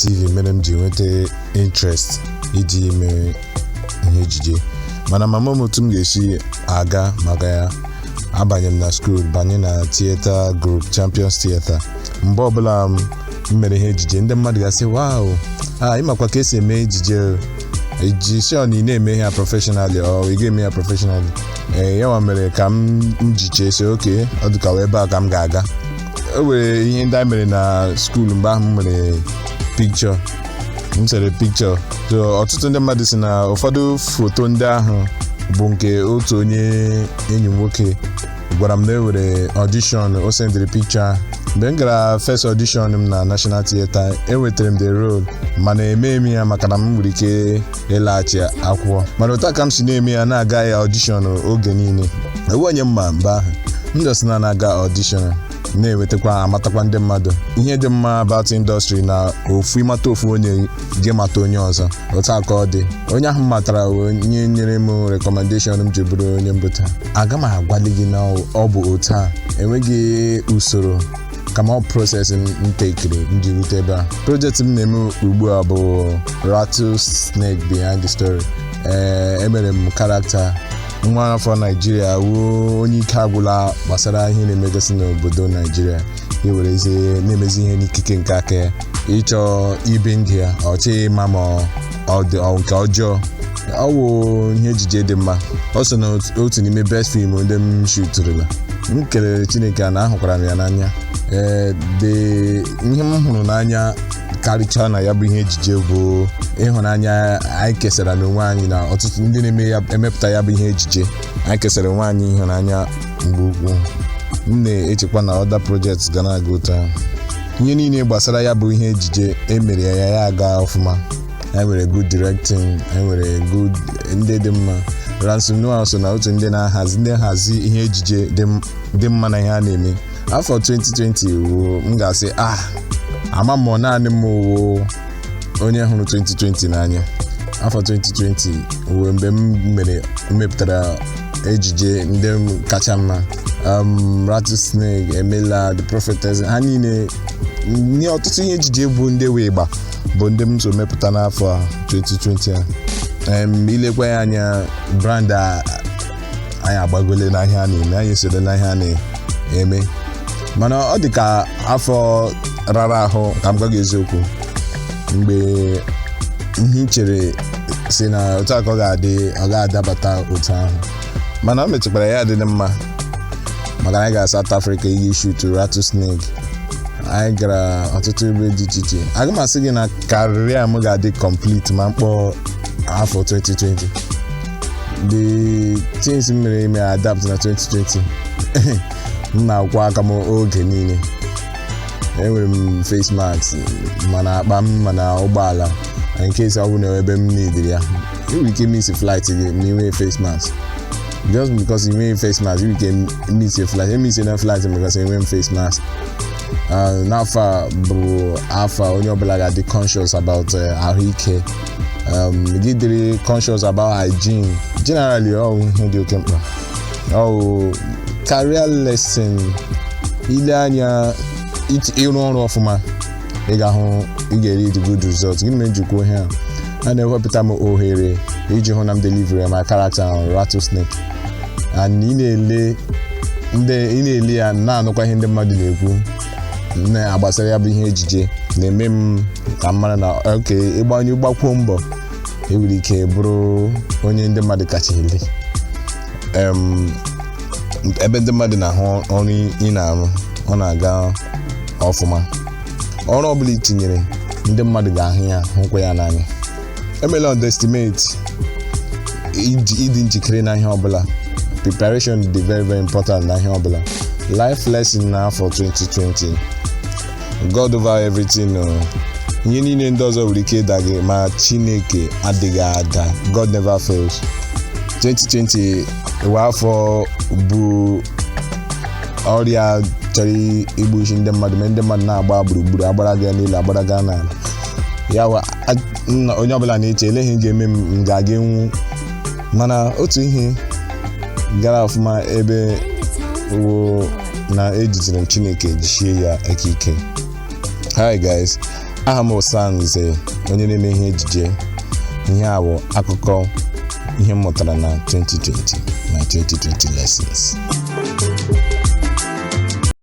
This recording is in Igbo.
TV mere m ji nweta interest iji ime ihe ejije, mana mama m otu m ga-esi aga maka ya. Abanye m na school, banye na theater group Champions Theater. Mgbe ọbụla m mere ihe ejije, ndị mmadụ ga-asị wow, ịmakwa ka esi eme ejije, ejije na ị na-eme ya professionally ị ga-eme ya professionally. Ya mere ka m ji chee oke ọ dịka ebe a ka m ga-aga. O nwere ihe ndị a mere na school mgbe ahụ m mere picture, m sere picture. So ọtụtụ ndị mmadụ si na ụfọdụ foto ndị ahụ bụ nke otu onye enyi m nwoke gwara m na ewere audition, o sendịrị picture. Mgbe m gara first audition m na National Theatre, enwetara m the role, mana emeghị m ya maka na m nwere ike ịlaghachi akwụkwọ. Mana otu aka m si na-eme ya na-aga ya audition oge niile, ewu onye mma mgbe ahụ m just na-aga audition, na-enwetakwa amatakwa ndị mmadụ. Ihe dị mma about industry na ofu ịmata ofu onye gị mata onye ọzọ. Otu aka ọ dị, onye ahụ matara onye nyere m recommendation m ji bụrụ onye mbụta. Aga m agwali gị na ọ bụ otu a, enweghị usoro kama process ntekiri m ji rute ebe a. Project m na-eme ugbu a bụ Rattlesnake Behind the Story. Emere m karakta nwa afọ Naijiria wuo onye ike agwụla gbasara ihe na-emegasị n'obodo Naijiria, iwereze na-emezi ihe n'ikike nke aka ya, ịchọ ibe ndị ya ọchị ịma ma ọ dị nke ọjọọ. Ọ wụ ihe ejije dị mma. Ọ so na otu n'ime best film ndị m shooturula. M kelere Chineke na ahụkwara m ya n'anya. Ihe m hụrụ n'anya karịchaa na ya bụ ihe ejije bụ ịhụnanya anyị kesara n'onwe anyị, na ọtụtụ ndị na-emepụta ya bụ ihe ejije anyị kesara onwe anyị ịhụnanya mgbe ukwuu. M na-echekwa na other projects ga na-aga otu ahụ. Ihe niile gbasara ya bụ ihe ejije emere ya aga ọfụma. Anyị nwere good directing, anyị nwere good ndị dị mma. Ransom Noah so na otu ndị na-ahazi ihe ejije dị mma na ihe a na-eme. Afọ 2020 m ga-asị ama m naanị m onye hụrụ 2020 n'anya. Afọ 2020 wee mgbe m mepụtara ejije ndị kacha mma. Rattlesnake, Emela, The Prophetess, ha niile nye ọtụtụ ihe ejije bụ ndị wee gba bụ ndị m so mepụta n'afọ 2020 a. Ilekwa ya anya, brand anyị agbagole n'ahịa a na-eme, anyị soro n'ahịa a na-eme. Mana ọ dị ka afọ rara ahụ ka m gwa gị eziokwu, mgbe ihe chere si na otu aka ọ ga-adabata otu ahụ, mana o metụkwara ya dị mma maka na anyị gara South Africa iji shoot Rattlesnake. Anyị gara ọtụtụ ebe dị iche iche. Aga m asị gị na karịa m ga-adị complete ma mkpọ afọ 2020. The things m mere ime adapt na 2020 m na-akwụ aka m oge niile. Enwere m face mask mana akpa m mana ụgbọala in case ọ bụ na ebe m neediri ya. You will miss a flight gị ma inwe face mask. Just because you wear face mask, you can miss a flight. You miss a flight because you wear face mask. N'afọ bụ afọ onye ọbụla ga-adị conscious about ahụike. Gidiri conscious about hygiene. Generally, ihe dị oke mkpa. Career lesson. Ile anya ịrụ ọrụ ọfụma, ị ga-eri the good results. Gịnị mere njikwa ihe a na-ewepụta m ohere iji hụ na m deliver my character on Rattlesnake. And ị na-ele ya na-anụkwa ihe ndị mmadụ na-ekwu na-agbasara ya bụ ihe ejije na-eme m ka mara na ịgbanye ụgbakwuo mbọ enwere ike bụrụ onye ndị mmadụ kacha ele. Ebe ndị mmadụ na-ahụ ọrụ ị na-arụ ọ na-aga ọfụma. Ọrụ ọbụla itinyere ndị mmadụ ga-ahụ ya, hụkwa ya n'anya. Emela underestimate ịdị njikere na ihe ọbụla. Preparation dị very very important na ihe ọbụla. Life lesson n'afọ 2020. God over everything. Ihe niile ndị ọzọ nwere ike ịda gị ma Chineke adịghị ada. God never fails. 2020 ewe afọ bụ ọrịa chọrọ igbuchi ndị mmadụ, ma ndị mmadụ na-agba gburugburu, agbaraga n'elu, agbaraga n'ala. Ya onye ọbụla na-eche eleghị ga-eme m ga-aga enwu, mana otu ihe gara ọfụma ebe na ejidere Chineke jichie ya ike. Hi guys, aha m Sam Nze, onye na-eme ihe ejije. Ihe a bụ akụkọ ihe m mụtara na 2020 my 2020 lessons.